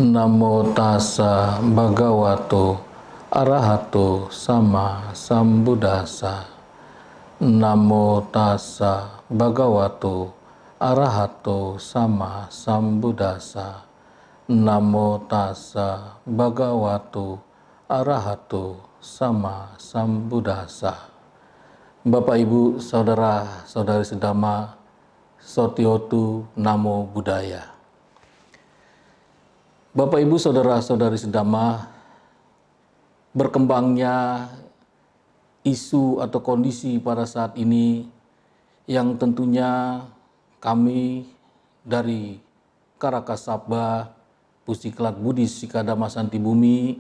Namo tassa bhagavato arahato sama sambuddhassa. Namo tassa bhagavato arahato sama sambuddhassa. Namo tassa bhagavato arahato sama sambuddhassa. Bapak Ibu, saudara-saudari sedama, Sotiotu Namo Buddhaya. Bapak Ibu, saudara-saudari sedama, berkembangnya isu atau kondisi pada saat ini yang tentunya kami dari Karakasabha Pusiklat Buddhis Sikadama Santi Bumi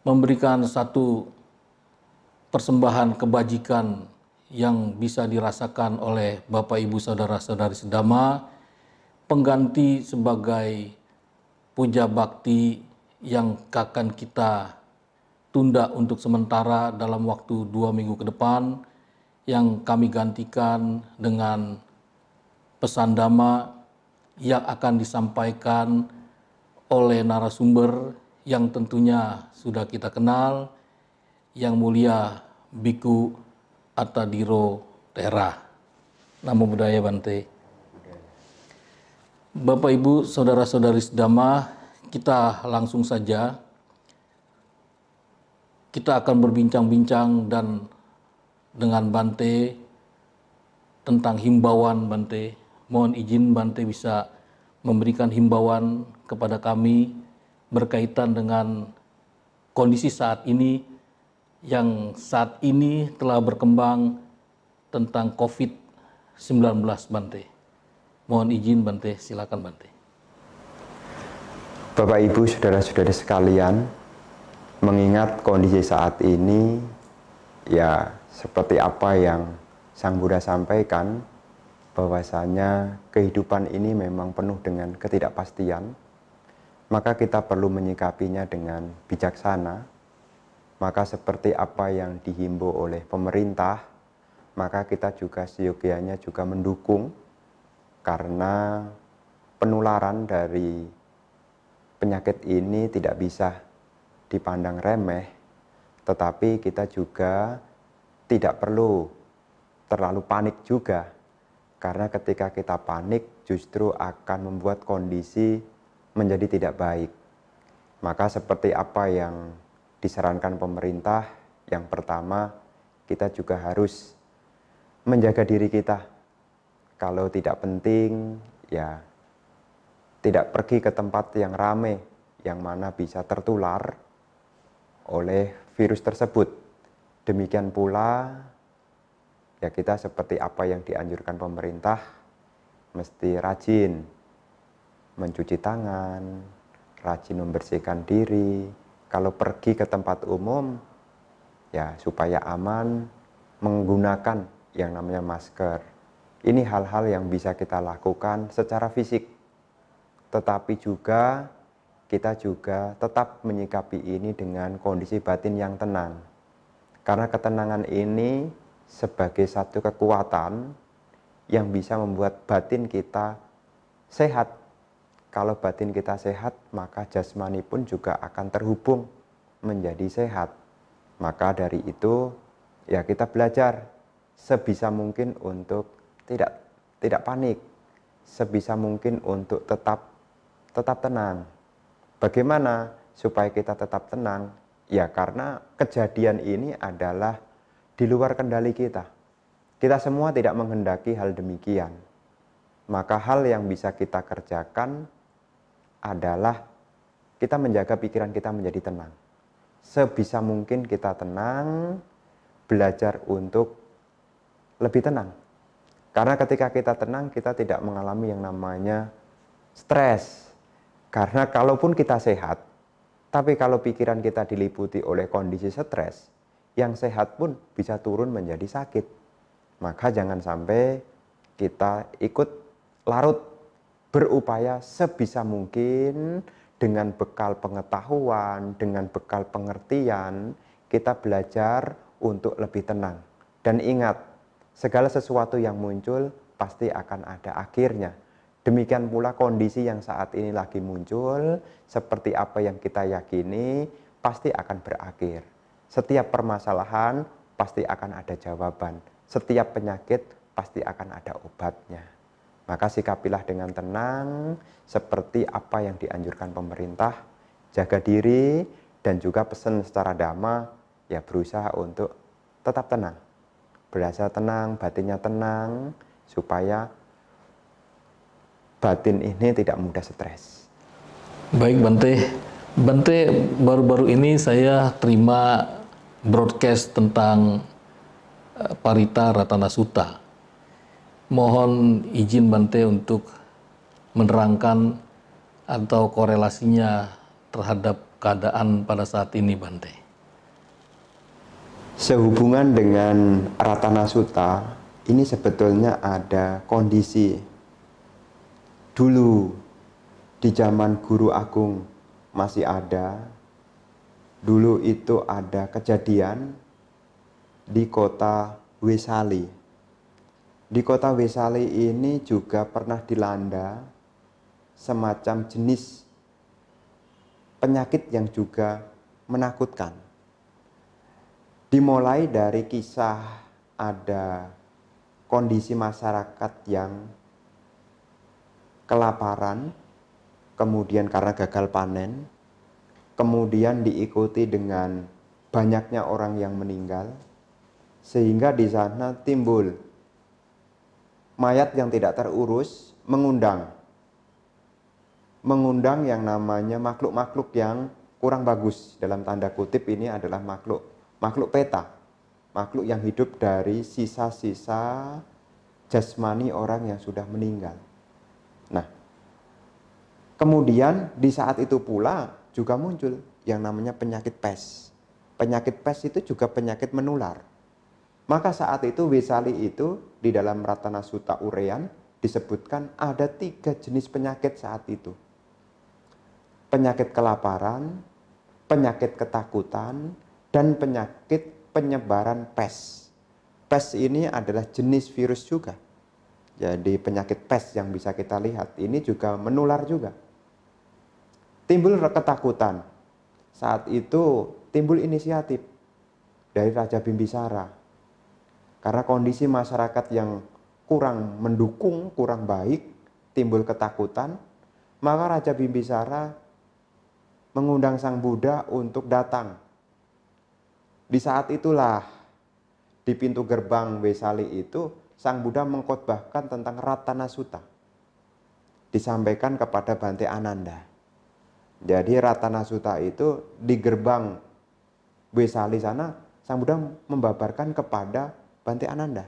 memberikan satu persembahan kebajikan yang bisa dirasakan oleh Bapak Ibu saudara-saudari sedama, pengganti sebagai puja bakti yang akan kita tunda untuk sementara dalam waktu 2 minggu ke depan, yang kami gantikan dengan pesan dhamma yang akan disampaikan oleh narasumber yang tentunya sudah kita kenal, Yang Mulia Biku Attadhiro Thera. Namo Buddhaya Bante. Bapak Ibu saudara-saudari sedama, kita langsung saja kita akan berbincang-bincang dan dengan Bante tentang himbauan Bante. Mohon izin Bante bisa memberikan himbauan kepada kami berkaitan dengan kondisi saat ini yang saat ini telah berkembang tentang COVID-19 Bante. Mohon izin Bante, silakan Bante. Bapak Ibu saudara-saudari sekalian, mengingat kondisi saat ini, ya seperti apa yang Sang Buddha sampaikan, bahwasanya kehidupan ini memang penuh dengan ketidakpastian, maka kita perlu menyikapinya dengan bijaksana. Maka seperti apa yang dihimbau oleh pemerintah, maka kita juga seyogianya juga mendukung, karena penularan dari penyakit ini tidak bisa dipandang remeh, tetapi kita juga tidak perlu terlalu panik juga, karena ketika kita panik justru akan membuat kondisi menjadi tidak baik. Maka seperti apa yang disarankan pemerintah, yang pertama kita juga harus menjaga diri kita. Kalau tidak penting, ya tidak pergi ke tempat yang ramai, yang mana bisa tertular oleh virus tersebut. Demikian pula, ya kita seperti apa yang dianjurkan pemerintah, mesti rajin mencuci tangan, rajin membersihkan diri. Kalau pergi ke tempat umum, ya supaya aman, menggunakan yang namanya masker. Ini hal-hal yang bisa kita lakukan secara fisik, tetapi juga kita juga tetap menyikapi ini dengan kondisi batin yang tenang. Karena ketenangan ini sebagai satu kekuatan yang bisa membuat batin kita sehat. Kalau batin kita sehat, maka jasmani pun juga akan terhubung menjadi sehat. Maka dari itu, ya kita belajar sebisa mungkin untuk tidak panik, sebisa mungkin untuk tetap tenang. Bagaimana supaya kita tetap tenang? Ya karena kejadian ini adalah di luar kendali kita. Kita semua tidak menghendaki hal demikian. Maka hal yang bisa kita kerjakan adalah kita menjaga pikiran kita menjadi tenang. Sebisa mungkin kita tenang, belajar untuk lebih tenang. Karena ketika kita tenang, kita tidak mengalami yang namanya stres. Karena kalaupun kita sehat, tapi kalau pikiran kita diliputi oleh kondisi stres, yang sehat pun bisa turun menjadi sakit. Maka jangan sampai kita ikut larut, berupaya sebisa mungkin dengan bekal pengetahuan, dengan bekal pengertian, kita belajar untuk lebih tenang. Dan ingat, segala sesuatu yang muncul pasti akan ada akhirnya. Demikian pula kondisi yang saat ini lagi muncul, seperti apa yang kita yakini, pasti akan berakhir. Setiap permasalahan pasti akan ada jawaban. Setiap penyakit pasti akan ada obatnya. Maka sikapilah dengan tenang, seperti apa yang dianjurkan pemerintah, jaga diri, dan juga pesan secara dhamma, ya berusaha untuk tetap tenang. Berasa tenang, batinnya tenang, supaya batin ini tidak mudah stres. Baik Bante, Bante baru-baru ini saya terima broadcast tentang Parita Ratana Sutta. Mohon izin Bante untuk menerangkan atau korelasinya terhadap keadaan pada saat ini Bante. Sehubungan dengan Ratana Sutta, ini sebetulnya ada kondisi dulu di zaman Guru Agung masih ada. Dulu itu ada kejadian di kota Wesali. Di kota Wesali ini juga pernah dilanda semacam jenis penyakit yang juga menakutkan. Dimulai dari kisah ada kondisi masyarakat yang kelaparan, kemudian karena gagal panen, kemudian diikuti dengan banyaknya orang yang meninggal, sehingga di sana timbul mayat yang tidak terurus, mengundang yang namanya makhluk-makhluk yang kurang bagus. Dalam tanda kutip ini adalah makhluk peta, makhluk yang hidup dari sisa-sisa jasmani orang yang sudah meninggal. Nah, kemudian di saat itu pula juga muncul yang namanya penyakit pes. Penyakit pes itu juga penyakit menular. Maka saat itu Wesali itu di dalam Ratana Sutta Urean disebutkan ada 3 jenis penyakit saat itu. Penyakit kelaparan, penyakit ketakutan, dan penyakit penyebaran pes. Pes ini adalah jenis virus juga. Jadi penyakit pes yang bisa kita lihat ini juga menular juga. Timbul ketakutan. Saat itu timbul inisiatif dari Raja Bimbisara. Karena kondisi masyarakat yang kurang mendukung, kurang baik, timbul ketakutan, maka Raja Bimbisara mengundang Sang Buddha untuk datang. Di saat itulah di pintu gerbang Wesali itu Sang Buddha mengkhotbahkan tentang Ratana Sutta. Disampaikan kepada Bante Ananda. Jadi Ratana Sutta itu di gerbang Wesali sana, Sang Buddha membabarkan kepada Bante Ananda.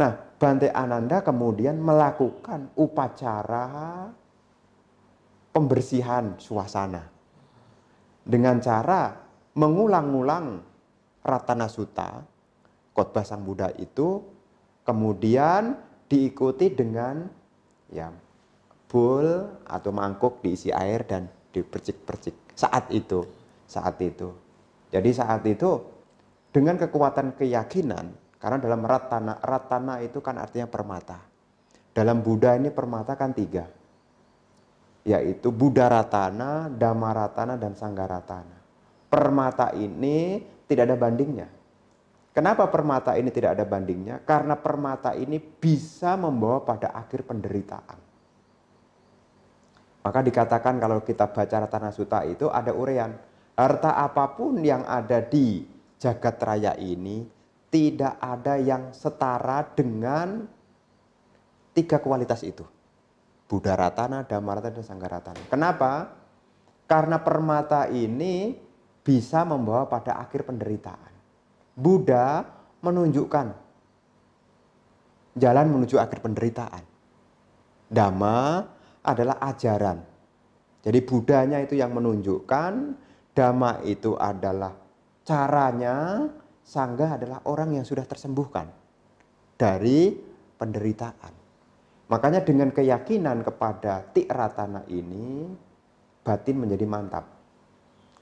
Nah, Bante Ananda kemudian melakukan upacara pembersihan suasana dengan cara mengulang-ulang Ratana Sutta, khotbah Sang Buddha itu, kemudian diikuti dengan ya bowl atau mangkuk diisi air dan dipercik-percik saat itu. Jadi saat itu dengan kekuatan keyakinan, karena dalam ratana itu kan artinya permata. Dalam Buddha ini permata kan 3, yaitu Buddha Ratana, Dhamma Ratana, dan Sangha Ratana. Permata ini tidak ada bandingnya. Kenapa permata ini tidak ada bandingnya? Karena permata ini bisa membawa pada akhir penderitaan. Maka dikatakan kalau kita baca Ratana Sutta itu ada uraian. Harta apapun yang ada di jagat raya ini tidak ada yang setara dengan 3 kualitas itu. Buddha Ratana, Dhamma Ratana, dan Sangha Ratana. Kenapa? Karena permata ini bisa membawa pada akhir penderitaan. Buddha menunjukkan jalan menuju akhir penderitaan. Dhamma adalah ajaran. Jadi Buddhanya itu yang menunjukkan, Dhamma itu adalah caranya, Sangha adalah orang yang sudah tersembuhkan dari penderitaan. Makanya dengan keyakinan kepada Tiratana ini, batin menjadi mantap.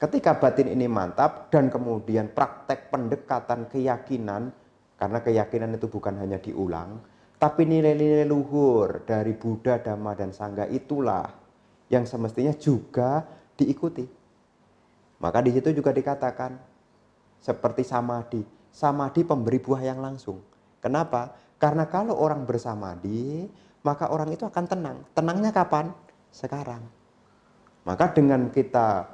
Ketika batin ini mantap dan kemudian praktek pendekatan keyakinan, karena keyakinan itu bukan hanya diulang, Tapi nilai-nilai luhur dari Buddha, Dhamma, dan Sangha itulah yang semestinya juga diikuti. Maka di situ juga dikatakan seperti samadhi. Samadhi pemberi buah yang langsung. Kenapa? Karena kalau orang bersamadhi, maka orang itu akan tenang. Tenangnya kapan? Sekarang. Maka dengan kita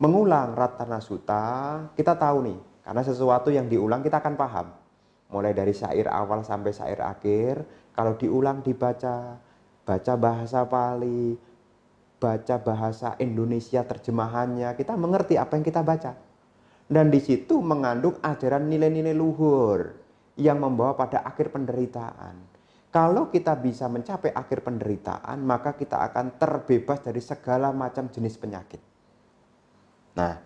mengulang Ratana Sutta, kita tahu nih, karena sesuatu yang diulang kita akan paham. Mulai dari syair awal sampai syair akhir, kalau diulang dibaca, baca bahasa Pali, baca bahasa Indonesia terjemahannya, kita mengerti apa yang kita baca. Dan di situ mengandung ajaran nilai-nilai luhur yang membawa pada akhir penderitaan. Kalau kita bisa mencapai akhir penderitaan, maka kita akan terbebas dari segala macam jenis penyakit. Nah,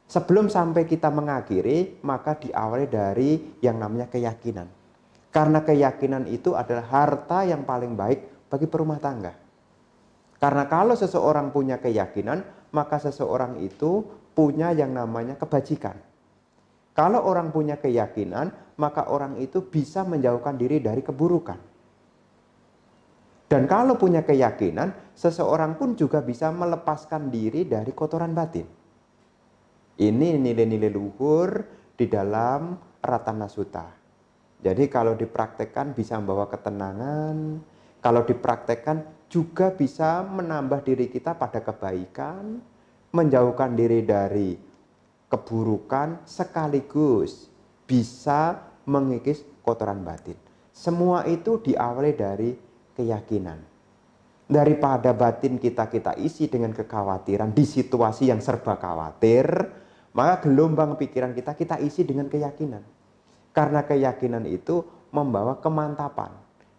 sebelum sampai kita mengakhiri, maka diawali dari yang namanya keyakinan. Karena keyakinan itu adalah harta yang paling baik bagi perumah tangga. Karena kalau seseorang punya keyakinan, maka seseorang itu punya yang namanya kebajikan. Kalau orang punya keyakinan, maka orang itu bisa menjauhkan diri dari keburukan. Dan kalau punya keyakinan, seseorang pun juga bisa melepaskan diri dari kotoran batin. Ini nilai-nilai luhur di dalam Ratana Sutta. Jadi kalau dipraktekkan bisa membawa ketenangan, kalau dipraktekkan juga bisa menambah diri kita pada kebaikan, menjauhkan diri dari keburukan, sekaligus bisa mengikis kotoran batin. Semua itu diawali dari keyakinan. Daripada batin kita isi dengan kekhawatiran di situasi yang serba khawatir, maka gelombang pikiran kita isi dengan keyakinan. Karena keyakinan itu membawa kemantapan.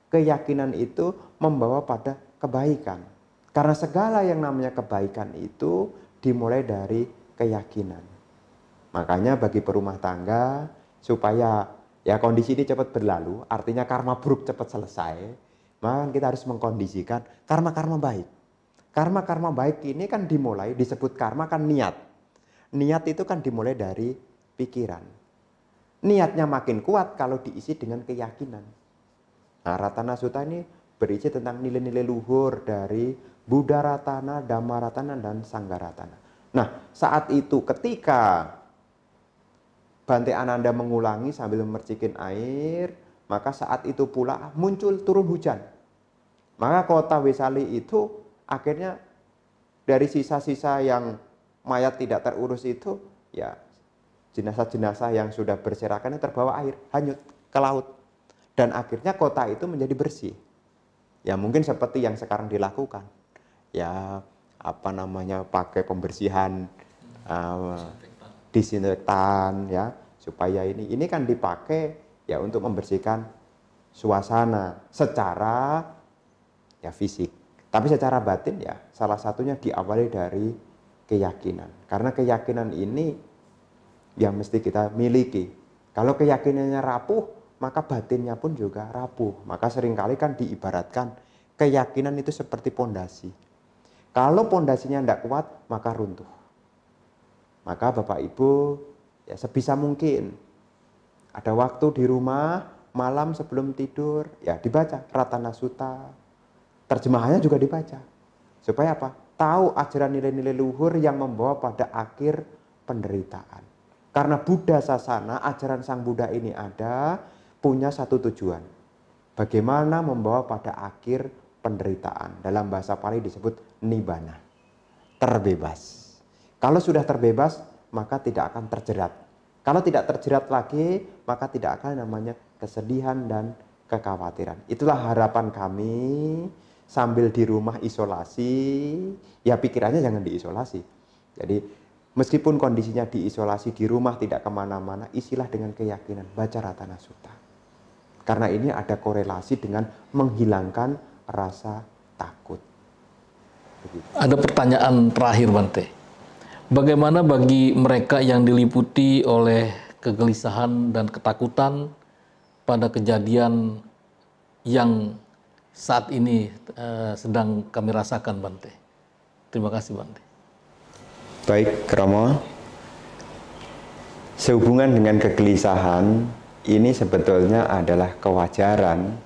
Keyakinan itu membawa pada kebaikan. Karena segala yang namanya kebaikan itu dimulai dari keyakinan. Makanya bagi perumah tangga, supaya ya kondisi ini cepat berlalu, artinya karma buruk cepat selesai, maka kita harus mengkondisikan karma-karma baik. Karma-karma baik ini kan dimulai, disebut karma kan niat. Niat itu kan dimulai dari pikiran. Niatnya makin kuat kalau diisi dengan keyakinan. Nah, Ratana Sutta ini berisi tentang nilai-nilai luhur dari Buddha Ratana, Dhamma Ratana, dan Sangha Ratana. Nah, saat itu ketika Bante Ananda mengulangi sambil memercikin air, maka saat itu pula muncul turun hujan. Maka kota Wesali itu akhirnya dari sisa-sisa yang mayat tidak terurus itu, ya jenazah-jenazah yang sudah berserakan terbawa air, hanyut ke laut. Dan akhirnya kota itu menjadi bersih. Ya mungkin seperti yang sekarang dilakukan. Ya pakai pembersihan disinfektan ya, supaya ini kan dipakai ya untuk membersihkan suasana secara ya fisik. Tapi secara batin ya salah satunya diawali dari keyakinan. Karena keyakinan ini yang mesti kita miliki. Kalau keyakinannya rapuh, maka batinnya pun juga rapuh. Maka seringkali kan diibaratkan keyakinan itu seperti pondasi. Kalau pondasinya tidak kuat, maka runtuh. Maka Bapak Ibu ya sebisa mungkin ada waktu di rumah malam sebelum tidur ya dibaca Ratana Sutta. Terjemahannya juga dibaca. Supaya apa? Tahu ajaran nilai-nilai luhur yang membawa pada akhir penderitaan. Karena Buddha Sasana, ajaran Sang Buddha ini ada, punya satu tujuan. Bagaimana membawa pada akhir penderitaan. Dalam bahasa Pali disebut nibbana. Terbebas. Kalau sudah terbebas, maka tidak akan terjerat. Kalau tidak terjerat lagi, maka tidak akan namanya kesedihan dan kekhawatiran. Itulah harapan kami sambil di rumah isolasi, ya pikirannya jangan diisolasi. Jadi meskipun kondisinya diisolasi di rumah tidak kemana-mana, isilah dengan keyakinan, baca Ratana Sutta. Karena ini ada korelasi dengan menghilangkan rasa takut. Begitu. Ada pertanyaan terakhir, Bante. Bagaimana bagi mereka yang diliputi oleh kegelisahan dan ketakutan pada kejadian yang saat ini sedang kami rasakan, Bante? Terima kasih, Bante. Baik, Kromo. Sehubungan dengan kegelisahan, ini sebetulnya adalah kewajaran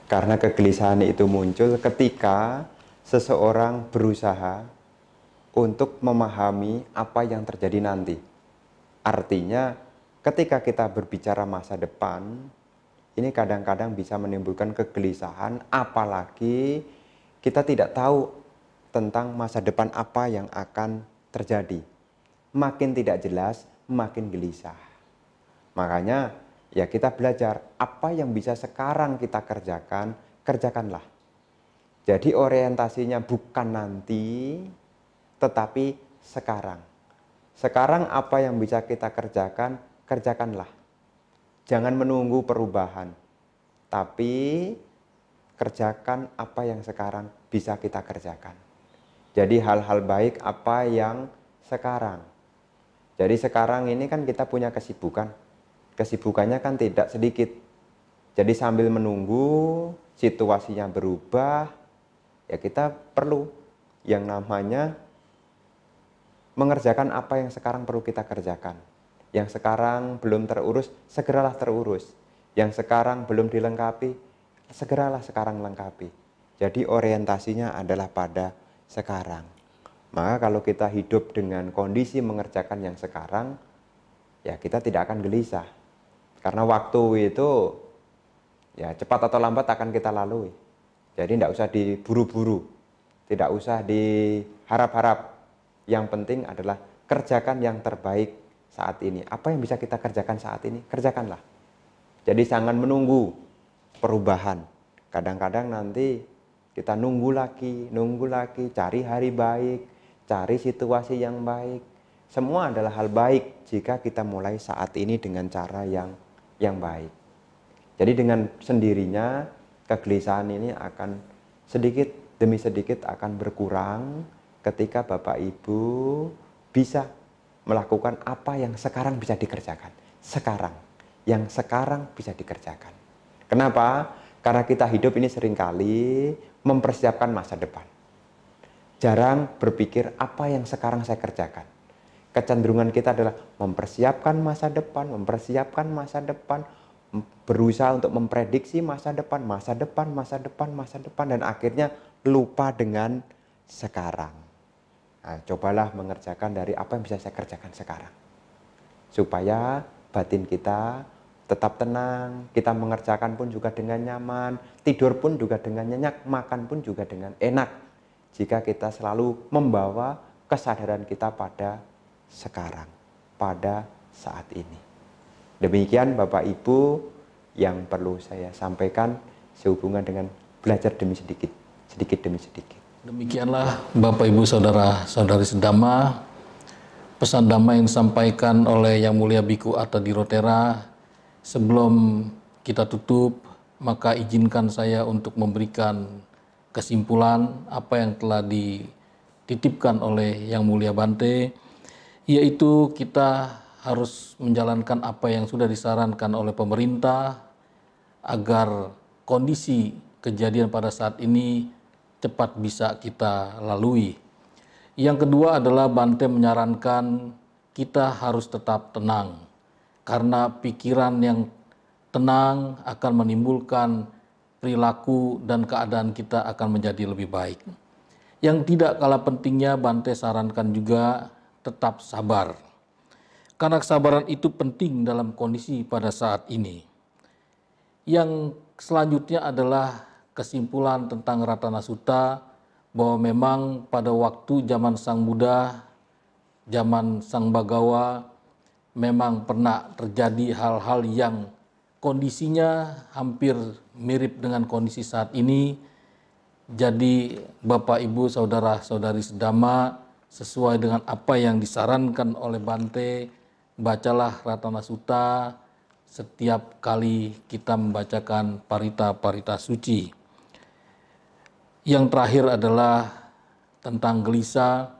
Karena kegelisahan itu muncul ketika seseorang berusaha untuk memahami apa yang terjadi nanti. Artinya, ketika kita berbicara masa depan, ini kadang-kadang bisa menimbulkan kegelisahan, apalagi kita tidak tahu tentang masa depan apa yang akan terjadi. Makin tidak jelas, makin gelisah. Makanya ya kita belajar apa yang bisa sekarang kita kerjakan, kerjakanlah. Jadi orientasinya bukan nanti, tetapi sekarang. Sekarang apa yang bisa kita kerjakan, kerjakanlah. Jangan menunggu perubahan, tapi kerjakan apa yang sekarang bisa kita kerjakan. Jadi hal-hal baik apa yang sekarang. Jadi sekarang ini kan kita punya kesibukan. Kesibukannya kan tidak sedikit. Jadi sambil menunggu situasinya berubah, ya kita perlu yang namanya mengerjakan apa yang sekarang perlu kita kerjakan. Yang sekarang belum terurus, segeralah terurus. Yang sekarang belum dilengkapi, segeralah sekarang lengkapi. Jadi orientasinya adalah pada sekarang. Maka kalau kita hidup dengan kondisi mengerjakan yang sekarang, ya kita tidak akan gelisah. Karena waktu itu ya cepat atau lambat akan kita lalui. Jadi tidak usah diburu-buru, tidak usah diharap-harap. Yang penting adalah kerjakan yang terbaik saat ini. Apa yang bisa kita kerjakan saat ini, kerjakanlah. Jadi jangan menunggu perubahan. Kadang-kadang nanti kita nunggu lagi, cari hari baik, cari situasi yang baik. Semua adalah hal baik jika kita mulai saat ini dengan cara yang baik. Jadi dengan sendirinya kegelisahan ini akan sedikit demi sedikit akan berkurang ketika Bapak Ibu bisa melakukan apa yang sekarang bisa dikerjakan. Sekarang, yang sekarang bisa dikerjakan. Kenapa? Karena kita hidup ini seringkali mempersiapkan masa depan. Jarang berpikir apa yang sekarang saya kerjakan. Kecenderungan kita adalah mempersiapkan masa depan, berusaha untuk memprediksi masa depan, dan akhirnya lupa dengan sekarang. Nah, cobalah mengerjakan dari apa yang bisa saya kerjakan sekarang. Supaya batin kita tetap tenang, kita mengerjakan pun juga dengan nyaman, tidur pun juga dengan nyenyak, makan pun juga dengan enak. Jika kita selalu membawa kesadaran kita pada sekarang, pada saat ini. Demikian Bapak Ibu yang perlu saya sampaikan sehubungan dengan belajar demi sedikit demi sedikit. Demikianlah Bapak Ibu Saudara-saudari sedama, pesan damai yang disampaikan oleh Yang Mulia Biku Atta Dirotera. Sebelum kita tutup, maka izinkan saya untuk memberikan kesimpulan apa yang telah dititipkan oleh Yang Mulia Bante, yaitu kita harus menjalankan apa yang sudah disarankan oleh pemerintah agar kondisi kejadian pada saat ini cepat bisa kita lalui. Yang kedua adalah Bante menyarankan kita harus tetap tenang, karena pikiran yang tenang akan menimbulkan perilaku dan keadaan kita akan menjadi lebih baik. Yang tidak kalah pentingnya Bante sarankan juga tetap sabar. Karena kesabaran itu penting dalam kondisi pada saat ini. Yang selanjutnya adalah kesimpulan tentang Ratana Sutta, bahwa memang pada waktu zaman Sang Buddha, zaman Sang Bagawa, memang pernah terjadi hal-hal yang kondisinya hampir mirip dengan kondisi saat ini. Jadi Bapak Ibu Saudara-saudari sedama, sesuai dengan apa yang disarankan oleh Bante, bacalah Ratana Sutta setiap kali kita membacakan parita-parita suci. Yang terakhir adalah tentang gelisah.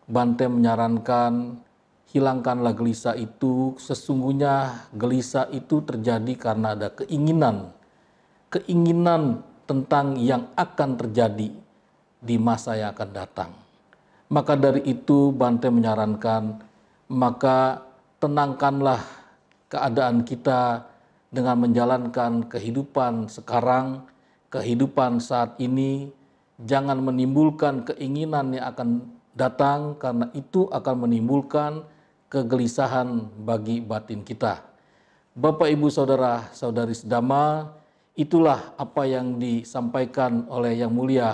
Bante menyarankan hilangkanlah gelisah itu. Sesungguhnya gelisah itu terjadi karena ada keinginan tentang yang akan terjadi di masa yang akan datang. Maka dari itu Bante menyarankan, maka tenangkanlah keadaan kita dengan menjalankan kehidupan sekarang kehidupan saat ini, jangan menimbulkan keinginan yang akan datang, karena itu akan menimbulkan kegelisahan bagi batin kita. Bapak, Ibu, Saudara, Saudari sedama, itulah apa yang disampaikan oleh Yang Mulia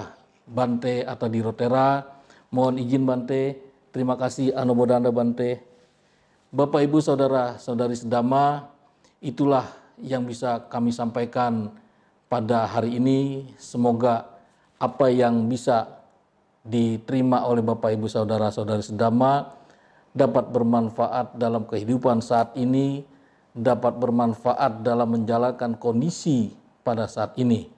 Bante Atadi Rotera. Mohon izin Bante, terima kasih Anobodanda Bante. Bapak, Ibu, Saudara, Saudari sedama, itulah yang bisa kami sampaikan pada hari ini. Semoga apa yang bisa diterima oleh Bapak, Ibu, Saudara, Saudari sedama dapat bermanfaat dalam kehidupan saat ini, dapat bermanfaat dalam menjalankan kondisi pada saat ini.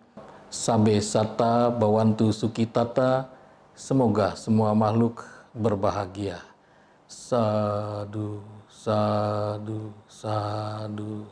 Sabe sata bawantu sukitata, semoga semua makhluk berbahagia. Sadu, sadu, sadu.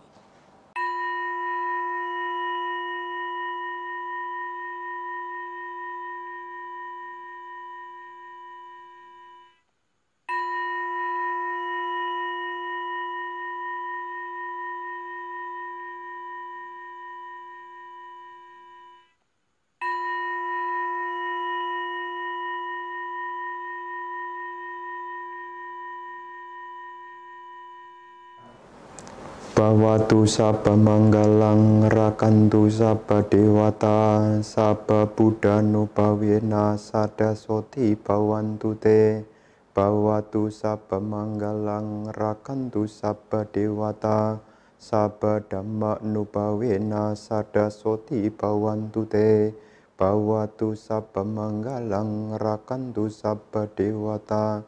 Bawatu sabba manggalang rakantu sabba dewata sabba buddhanupawena sadasoti bawantu te. Bawatu sabba manggalang rakantu sabba dewata sabba dhamma nupawena sadasoti bawantu te. Bawatu sabba manggalang rakantu sabba dewata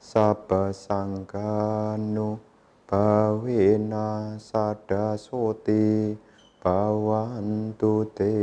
sabba sangganu bawena sadasoti bawantu te.